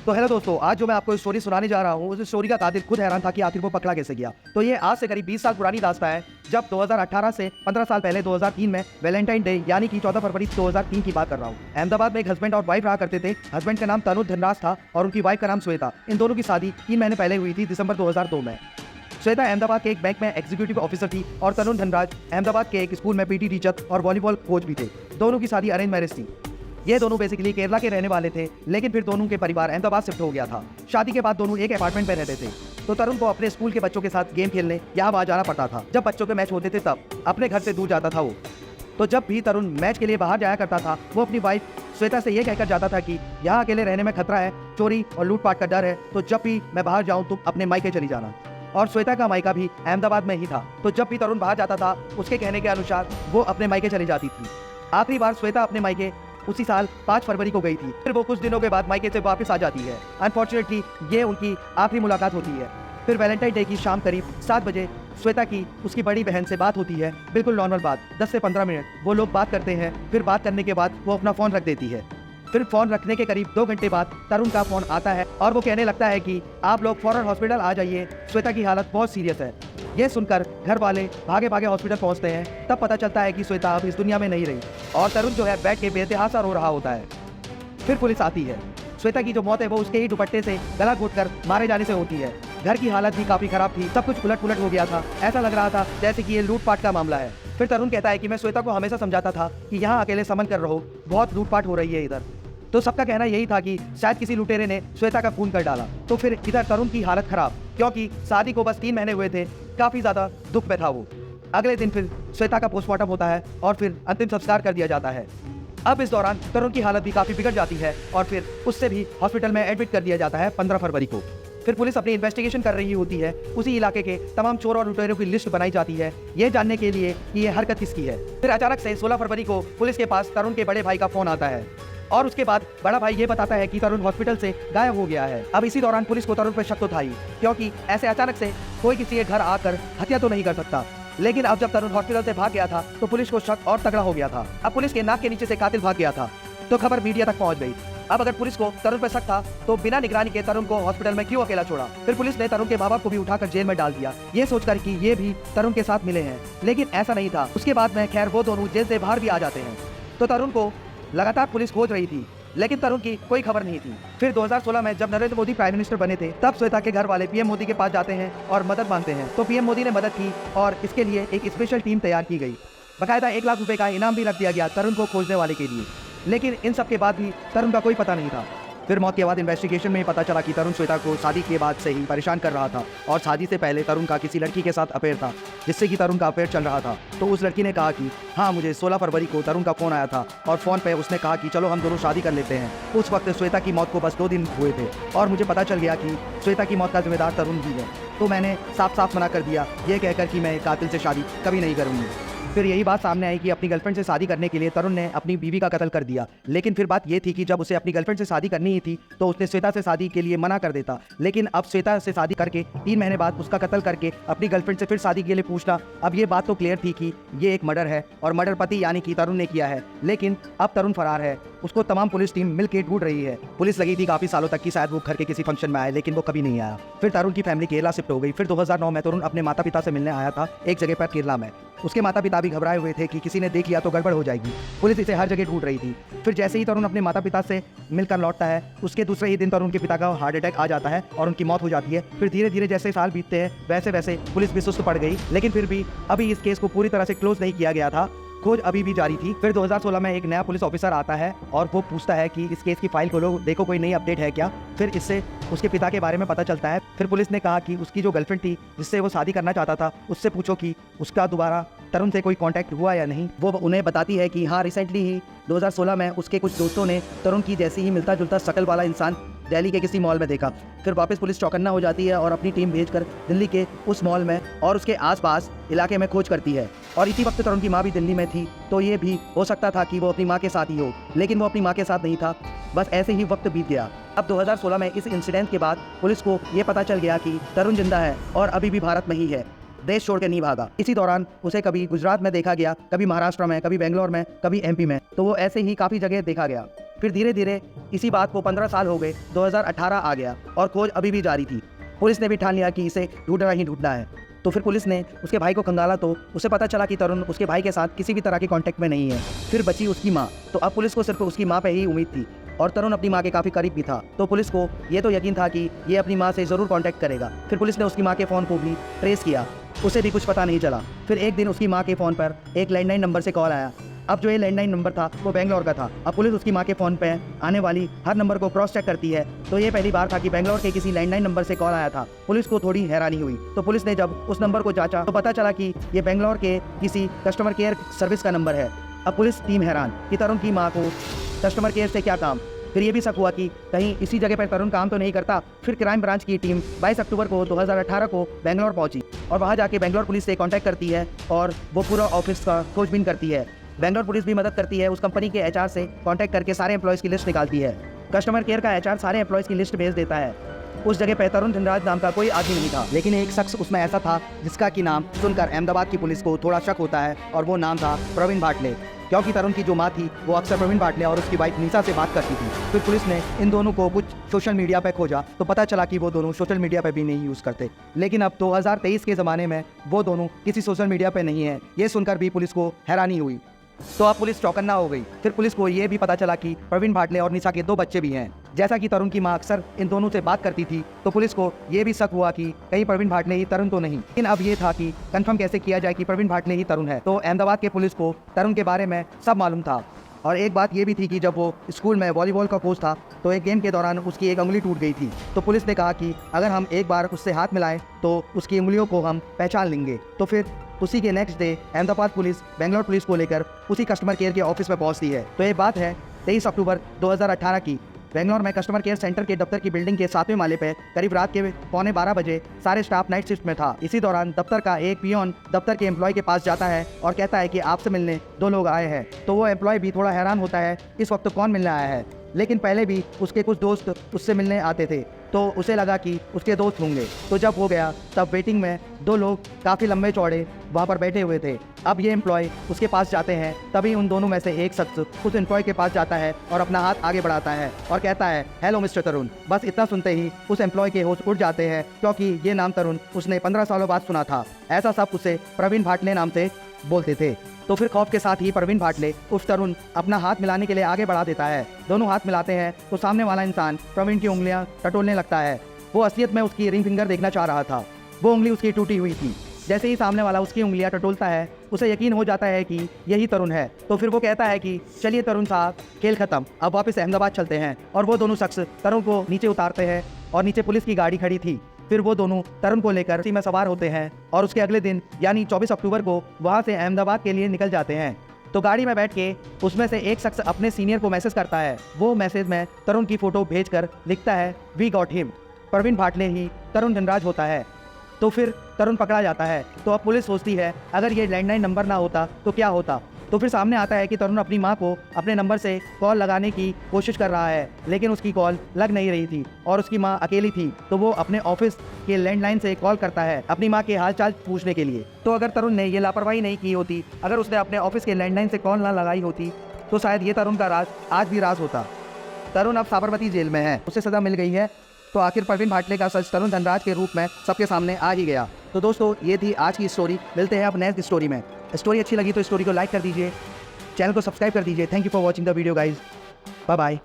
तो हेलो दोस्तों, आज जो मैं आपको स्टोरी सुनाने जा रहा हूँ उस स्टोरी का कातिल खुद हैरान था कि आखिर वो पकड़ा कैसे गया। तो ये आज से करीब 20 साल पुरानी दास्तां है, जब 2018 से 15 साल पहले 2003 में वैलेंटाइन डे यानी कि 14 फरवरी 2003 की बात कर रहा हूँ। अहमदाबाद में एक हस्बैंड और वाइफ रहा करते थे। हस्बैंड का नाम तनु धनराज था और उनकी वाइफ का नाम श्वेता। इन दोनों की शादी 3 महीने पहले हुई थी, दिसंबर 2002 में। श्वेता अहमदाबाद के एक बैंक में एग्जीक्यूटिव ऑफिसर थी और तनु धनराज अहमदाबाद के एक स्कूल में पीटी टीचर और वॉलीबॉल कोच भी थे। दोनों की शादी अरेंज मैरिज थी। ये दोनों बेसिकली केरला के रहने वाले थे, लेकिन फिर दोनों के परिवार अहमदाबाद शिफ्ट हो गया था। शादी के बाद दोनों एक अपार्टमेंट में रहते थे, तो तरुण को अपने स्कूल के बच्चों के साथ गेम खेलने यहाँ वहाँ जाना पड़ता था। जब बच्चों के मैच होते थे तब अपने घर से दूर जाता था वो। तो जब भी तरुण मैच के लिए बाहर जाया करता था, वो अपनी वाइफ श्वेता से ये कहकर जाता था कि यहाँ अकेले रहने में खतरा है, चोरी और लूटपाट का डर है, तो जब भी मैं बाहर जाऊँ तुम अपने मायके चली जाना। और श्वेता का मायका भी अहमदाबाद में ही था, तो जब भी तरुण बाहर जाता था उसके कहने के अनुसार वो अपने मायके चली जाती थी। आखिरी बार श्वेता अपने मायके उसी साल 5 फरवरी को गई थी। फिर वो कुछ दिनों के बाद मायके से वापस आ जाती है। अनफॉर्चुनेटली ये उनकी आखिरी मुलाकात होती है। फिर वैलेंटाइन डे की शाम करीब 7 बजे श्वेता की उसकी बड़ी बहन से बात होती है। बिल्कुल नॉर्मल बात, 10 से 15 मिनट वो लोग बात करते हैं। फिर बात करने के बाद वो अपना फ़ोन रख देती है। फिर फ़ोन रखने के करीब 2 घंटे बाद तरुण का फ़ोन आता है और वो कहने लगता है कि आप लोग फौरन हॉस्पिटल आ जाइए, श्वेता की हालत बहुत सीरियस है। ये सुनकर घर वाले भागे भागे हॉस्पिटल पहुंचते हैं। तब पता चलता है कि श्वेता अब इस दुनिया में नहीं रही और तरुण जो है बैठ के बेतहासा रो रहा होता है। फिर पुलिस आती है। श्वेता की जो मौत है वो उसके ही दुपट्टे से गला घोंटकर मारे जाने से होती है। घर की हालत भी काफ़ी खराब थी, सब कुछ उलट पुलट हो गया था। ऐसा लग रहा था जैसे कि ये लूटपाट का मामला है। फिर तरुण कहता है कि मैं श्वेता को हमेशा समझाता था कि यहाँ अकेले संभल कर रहो, बहुत लूटपाट हो रही है इधर। तो सबका कहना यही था कि शायद किसी लुटेरे ने श्वेता का खून कर डाला। तो फिर इधर तरुण की हालत खराब, क्योंकि शादी को बस 3 महीने हुए थे। काफ़ी ज़्यादा दुख में था वो। अगले दिन फिर श्वेता का पोस्टमार्टम होता है और फिर अंतिम संस्कार कर दिया जाता है। अब इस दौरान तरुण की हालत भी काफ़ी बिगड़ जाती है और फिर उससे भी हॉस्पिटल में एडमिट कर दिया जाता है 15 फरवरी को। फिर पुलिस अपनी इन्वेस्टिगेशन कर रही होती है। उसी इलाके के तमाम चोर और लुटेरों की लिस्ट बनाई जाती है, ये जानने के लिए कि ये हरकत किसकी है। फिर अचानक से 16 फरवरी को पुलिस के पास तरुण के बड़े भाई का फोन आता है और उसके बाद बड़ा भाई ये बताता है कि तरुण हॉस्पिटल से गायब हो गया है। अब इसी दौरान पुलिस को तरुण पर शक तो था ही, क्योंकि ऐसे अचानक से कोई किसी के घर आकर हत्या तो नहीं कर सकता। लेकिन अब जब तरुण हॉस्पिटल से भाग गया था तो पुलिस को शक और तगड़ा हो गया था। अब पुलिस के नाक के नीचे से कातिल भाग गया था, तो खबर मीडिया तक पहुंच गई। अब अगर पुलिस को तरुण पर शक था तो बिना निगरानी के तरुण को हॉस्पिटल में क्यों अकेला छोड़ा। फिर पुलिस ने तरुण के माँ बाप को भी उठाकर जेल में डाल दिया, ये सोचकर कि ये भी तरुण के साथ मिले हैं। लेकिन ऐसा नहीं था। उसके बाद में खैर वो दोनों जेल से बाहर भी आ जाते हैं। तो तरुण को लगातार पुलिस खोज रही थी, लेकिन तरुण की कोई खबर नहीं थी। फिर 2016 में जब नरेंद्र मोदी प्राइम मिनिस्टर बने थे, तब श्वेता के घर वाले पीएम मोदी के पास जाते हैं और मदद मांगते हैं। तो पीएम मोदी ने मदद की और इसके लिए एक स्पेशल टीम तैयार की गई। बाकायदा 1 लाख रुपए का इनाम भी रख दिया गया तरुण को खोजने वाले के लिए। लेकिन इन सब के बाद भी तरुण का कोई पता नहीं था। फिर मौत के बाद इन्वेस्टिगेशन में पता चला कि तरुण श्वेता को शादी के बाद से ही परेशान कर रहा था और शादी से पहले तरुण का किसी लड़की के साथ अफेयर था, जिससे कि तरुण का अफेयर चल रहा था। तो उस लड़की ने कहा कि हाँ, मुझे 16 फरवरी को तरुण का फ़ोन आया था और फ़ोन पे उसने कहा कि चलो हम दोनों शादी कर लेते हैं। उस वक्त श्वेता की मौत को बस 2 दिन हुए थे और मुझे पता चल गया कि श्वेता की मौत का जिम्मेदार तरुण ही है। तो मैंने साफ साफ मना कर दिया, ये कहकर कि मैं कातिल से शादी कभी नहीं करूँगी। फिर यही बात सामने आई कि अपनी गर्लफ्रेंड से शादी करने के लिए तरुण ने अपनी बीवी का कत्ल कर दिया। लेकिन फिर बात ये थी कि जब उसे अपनी गर्लफ्रेंड से शादी करनी ही थी तो उसने श्वेता से शादी के लिए मना कर देता। लेकिन अब श्वेता से शादी करके 3 महीने बाद उसका कत्ल करके अपनी गर्लफ्रेंड से फिर शादी के लिए पूछना, अब ये बात तो क्लियर थी कि ये एक मर्डर है और मर्डर पति यानी कि तरुण ने किया है। लेकिन अब तरुण फरार है, उसको तमाम पुलिस टीम मिलकर ढूंढ रही है। पुलिस लगी थी काफ़ी सालों तक कि शायद वो घर के किसी फंक्शन में आए, लेकिन वो कभी नहीं आया। फिर तरुण की फैमिली केरला शिफ्ट हो गई। फिर 2009 में तरुण अपने माता पिता से मिलने आया था एक जगह पर केरला में। उसके माता पिता भी घबराए हुए थे कि किसी ने देख लिया तो गड़बड़ हो जाएगी। पुलिस इसे हर जगह ढूंढ रही थी। फिर जैसे ही तरुण अपने माता पिता से मिलकर लौटता है, उसके दूसरे ही दिन तरुण के पिता का हार्ट अटैक आ जाता है और उनकी मौत हो जाती है। फिर धीरे धीरे जैसे साल बीतते हैं वैसे वैसे पुलिस भी सुस्त पड़ गई। लेकिन फिर भी अभी इस केस को पूरी तरह से क्लोज नहीं किया गया था, खोज अभी भी जारी थी। फिर 2016 में एक नया पुलिस ऑफिसर आता है और वो पूछता है कि इस केस की फाइल खोलो, देखो कोई नई अपडेट है क्या। फिर इससे उसके पिता के बारे में पता चलता है। फिर पुलिस ने कहा कि उसकी जो गर्लफ्रेंड थी जिससे वो शादी करना चाहता था, उससे पूछो कि उसका दोबारा तरुण से कोई कांटेक्ट हुआ या नहीं। वो उन्हें बताती है कि हाँ, रिसेंटली ही 2016 में उसके कुछ दोस्तों ने तरुण की जैसी ही मिलता जुलता शक्ल वाला इंसान दिल्ली के किसी मॉल में देखा। फिर वापस पुलिस चौकन्ना हो जाती है और अपनी टीम भेजकर दिल्ली के उस मॉल में और उसके आसपास इलाके में खोज करती है। और इसी वक्त तरुण की माँ भी दिल्ली में थी, तो ये भी हो सकता था कि वो अपनी माँ के साथ ही हो, लेकिन वो अपनी माँ के साथ नहीं था। बस ऐसे ही वक्त बीत गया। अब 2016 में इस इंसिडेंट के बाद पुलिस को ये पता चल गया कि तरुण जिंदा है और अभी भी भारत में ही है, देश छोड़ के नहीं भागा। इसी दौरान उसे कभी गुजरात में देखा गया, कभी महाराष्ट्र में, कभी बेंगलोर में, कभी एमपी में, तो वो ऐसे ही काफ़ी जगह देखा गया। फिर धीरे धीरे इसी बात को 15 साल हो गए, 2018 आ गया और खोज अभी भी जारी थी। पुलिस ने भी ठान लिया कि इसे ढूंढना ही ढूंढना है। तो फिर पुलिस ने उसके भाई को खंगाला तो उसे पता चला कि तरुण उसके भाई के साथ किसी भी तरह के कांटेक्ट में नहीं है। फिर बची उसकी माँ, तो अब पुलिस को सिर्फ उसकी माँ पे ही उम्मीद थी और तरुण अपनी माँ के काफ़ी करीब भी था, तो पुलिस को ये तो यकीन था कि ये अपनी माँ से ज़रूर कांटेक्ट करेगा। फिर पुलिस ने उसकी माँ के फ़ोन को भी ट्रेस किया, उसे भी कुछ पता नहीं चला। फिर एक दिन उसकी माँ के फ़ोन पर एक लैंडलाइन नंबर से कॉल आया। अब जो ये लैंडलाइन नंबर था वो बेंगलोर का था। अब पुलिस उसकी माँ के फ़ोन पे आने वाली हर नंबर को क्रॉस चेक करती है, तो ये पहली बार था कि बेंगलोर के किसी लैंडलाइन नंबर से कॉल आया था। पुलिस को थोड़ी हैरानी हुई, तो पुलिस ने जब उस नंबर को जांचा तो पता चला कि ये बेंगलोर के किसी कस्टमर केयर सर्विस का नंबर है। अब पुलिस टीम हैरान कि तरुण की माँ को कस्टमर केयर से क्या काम। फिर ये भी शक हुआ कि कहीं इसी जगह पर तरुण काम तो नहीं करता। फिर क्राइम ब्रांच की टीम 22 अक्टूबर को 2018 को बेंगलोर पहुंची और वहां जाके बेंगलोर पुलिस से कांटेक्ट करती है और वो पूरा ऑफिस का खोजबीन करती है। बेंगलोर पुलिस भी मदद करती है, उस कंपनी के एचआर से कांटेक्ट करके सारे एम्प्लॉयज़ की लिस्ट निकालती है। कस्टमर केयर का एचआर सारे एम्प्लॉयज़ की लिस्ट भेज देता है। उस जगह पर तरुण धनराज नाम का कोई आदमी नहीं था, लेकिन एक शख्स उसमें ऐसा था जिसका की नाम सुनकर अहमदाबाद की पुलिस को थोड़ा शक होता है और वो नाम था प्रवीण भाटले, क्योंकि तरुण की जो माँ थी वो अक्सर प्रवीण भाटले और उसकी वाइफ निशा से बात करती थी। फिर पुलिस ने इन दोनों को कुछ सोशल मीडिया पर खोजा तो पता चला कि वो दोनों सोशल मीडिया पर भी नहीं यूज़ करते। लेकिन अब 2023 के ज़माने में वो दोनों किसी सोशल मीडिया पर नहीं है। ये सुनकर भी पुलिस को हैरानी हुई, तो अब पुलिस चौकन्ना हो गई। फिर पुलिस को ये भी पता चला कि प्रवीण भाटले और निशा के 2 बच्चे भी हैं। जैसा कि तरुण की माँ अक्सर इन दोनों से बात करती थी, तो पुलिस को ये भी शक हुआ कि कहीं प्रवीण भाटले ही तरुण तो नहीं। लेकिन अब ये था कि कंफर्म कैसे किया जाए कि प्रवीण भाटले ही तरुण है। तो अहमदाबाद के पुलिस को तरुण के बारे में सब मालूम था और एक बात ये भी थी कि जब वो स्कूल में वॉलीबॉल का कोच था तो एक गेम के दौरान उसकी एक उंगली टूट गई थी। तो पुलिस ने कहा कि अगर हम एक बार उससे हाथ मिलाएं तो उसकी उंगलियों को हम पहचान लेंगे। तो फिर उसी के next day Ahmedabad police Bangalore police को लेकर उसी कस्टमर केयर के ऑफिस में पहुंचती है। तो ये बात है 23 अक्टूबर 2018 की। बेंगलोर में कस्टमर केयर सेंटर के दफ्तर की बिल्डिंग के 7वें माले पे करीब रात के 11:15 बजे सारे स्टाफ नाइट शिफ्ट में था। इसी दौरान दफ्तर का एक पियोन दफ्तर के एम्प्लॉय के पास जाता है और कहता है कि आपसे मिलने 2 लोग आए हैं। तो वो एम्प्लॉय भी थोड़ा हैरान होता है इस वक्त कौन मिलने आया है, लेकिन पहले भी उसके कुछ दोस्त उससे मिलने आते थे तो उसे लगा कि उसके दोस्त होंगे। तो जब वो गया तब वेटिंग में 2 लोग काफ़ी लंबे चौड़े वहाँ पर बैठे हुए थे। अब ये एम्प्लॉय उसके पास जाते हैं, तभी उन दोनों में से एक शख्स उस एम्प्लॉय के पास जाता है और अपना हाथ आगे बढ़ाता है और कहता है, हेलो मिस्टर तरुण। बस इतना सुनते ही उस एम्प्लॉय के होश उड़ जाते हैं, क्योंकि ये नाम तरुण उसने 15 सालों बाद सुना था। ऐसा सब उसे प्रवीण भाटले नाम से बोलते थे। तो फिर खौफ के साथ ही प्रवीण भाटले उस तरुण अपना हाथ मिलाने के लिए आगे बढ़ा देता है। दोनों हाथ मिलाते हैं तो सामने वाला इंसान प्रवीण की उंगलियां टटोलने लगता है। वो असलियत में उसकी रिंग फिंगर देखना चाह रहा था। वो उंगली उसकी टूटी हुई थी। जैसे ही सामने वाला उसकी उंगलियां टटोलता है उसे यकीन हो जाता है कि यही तरुण है। तो फिर वो कहता है कि चलिए तरुण साहब, खेल खत्म, अब वापस अहमदाबाद चलते हैं। और वो दोनों शख्स तरुण को नीचे उतारते हैं और नीचे पुलिस की गाड़ी खड़ी थी। फिर वो दोनों तरुण को लेकर उसी में सवार होते हैं और उसके अगले दिन यानी 24 अक्टूबर को वहाँ से अहमदाबाद के लिए निकल जाते हैं। तो गाड़ी में बैठ के उसमें से एक शख्स अपने सीनियर को मैसेज करता है। वो मैसेज में तरुण की फ़ोटो भेजकर लिखता है, वी गॉट हिम। प्रवीण भाटले ही तरुण धनराज होता है। तो फिर तरुण पकड़ा जाता है। तो अब पुलिस सोचती है अगर ये लैंडलाइन नंबर ना होता तो क्या होता। तो फिर सामने आता है कि तरुण अपनी माँ को अपने नंबर से कॉल लगाने की कोशिश कर रहा है, लेकिन उसकी कॉल लग नहीं रही थी और उसकी माँ अकेली थी। तो वो अपने ऑफिस के लैंडलाइन से कॉल करता है अपनी माँ के हालचाल पूछने के लिए। तो अगर तरुण ने ये लापरवाही नहीं की होती, अगर उसने अपने ऑफिस के लैंडलाइन से कॉल ना लगाई होती, तो शायद ये तरुण का राज आज भी राज होता। तरुण अब साबरमती जेल में है, उसे सज़ा मिल गई है। तो आखिर प्रवीण भाटले का सच तरुण धनराज के रूप में सबके सामने आ ही गया। तो दोस्तों, ये थी आज की स्टोरी। मिलते हैं अब नेक्स्ट स्टोरी में। स्टोरी अच्छी लगी तो स्टोरी को लाइक कर दीजिए, चैनल को सब्सक्राइब कर दीजिए। Thank you for watching the video guys. Bye bye.